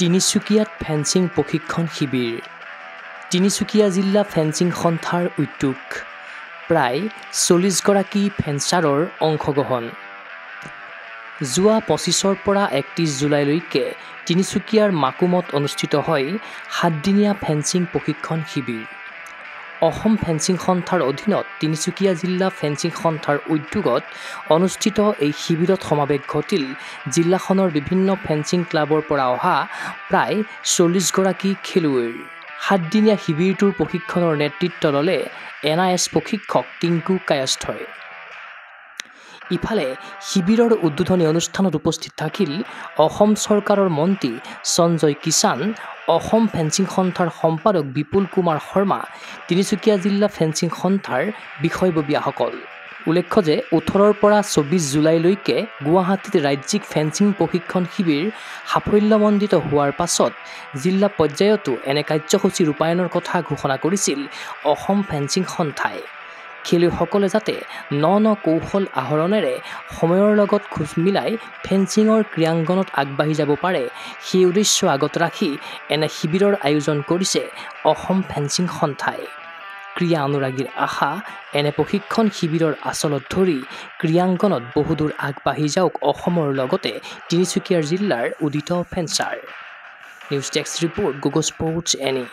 তিনিচুকীয়াত ফেন্সিং প্ৰশিক্ষণ শিবিৰ তিনিচুকীয়া জিলা ফেন্সিং সন্থাৰ উদ্যোগ প্ৰায় 40 গৰাকী ফেন্সাৰৰ অংশগ্ৰহণ যোৱা 25ৰ পৰা 31 জুলাইলৈকে তিনিচুকীয়াৰ মাকুমত অনুষ্ঠিত হয় 7 দিনীয়া ফেন্সিং প্ৰশিক্ষণ শিবিৰ অসম ফেন্সিং সন্থাৰ অধীনত তিনিচুকীয়া জিলা ফেন্সিং সন্থাৰ উদ্যোগত অনুষ্ঠিত এই শিবিৰত সমাৱেশ ঘটিল জিলাখনৰ বিভিন্ন ফেন্সিং ক্লাবৰ পৰা অহা প্ৰায় 40 গৰাকী খেলুৱৈৰ 7 দিনীয়া শিবিৰটোৰ প্ৰশিক্ষণৰ নেতৃত্ব ল'লে NIS প্ৰশিক্ষক টিংকু কায়স্থই ইফালে শিবিৰৰ উদ্বোধনী অনুষ্ঠানত উপস্থিত থাকিল অসম চৰকাৰৰ মন্ত্ৰী সঞ্জয় কিষাণ অসম ফেন্সিং সন্থাৰ সম্পাদক বিপুল কুমাৰ শৰ্মা তিনিচুকীয়া জিলা ফেন্সিং সন্থাৰ বিষয়ববীয়াসকল উল্লেখ্য যে 18ৰ পৰা 24 জুলাইলৈকে গুৱাহাটীত ৰাজ্যিক ফেন্সিং প্ৰশিক্ষণ শিবিৰ সাফল্যমণ্ডিত হোৱাৰ পাছত জিলা পৰ্যায়তো এনে কাৰ্যসূচী ৰূপায়ণৰ কথা ঘোষণা কৰিছিল অসম ফেন্সিং সন্থাই খেলুৱৈসকলে যাতে ন কৌশল আহৰণেৰে সময়ৰ লগত খোজ মিলাই ফেন্সিঙৰ ক্ৰীড়াংগনত আগবাঢ়ি যাব পাৰে সেই উদ্দেশ্য আগত ৰাখি এনে শিবিৰৰ আয়োজন কৰিছে অসম ফেন্সিং সন্থাই ক্ৰীড়া অনুৰাগীৰ আশা এনে প্ৰশিক্ষণ শিবিৰৰ আচলত ধৰি ক্ৰীড়াংগনত বহুদূৰ আগবাঢ়ি যাওক অসমৰ লগতে তিনিচুকীয়া জিলাৰ উদিত ফেন্সাৰ news desk report Google sports any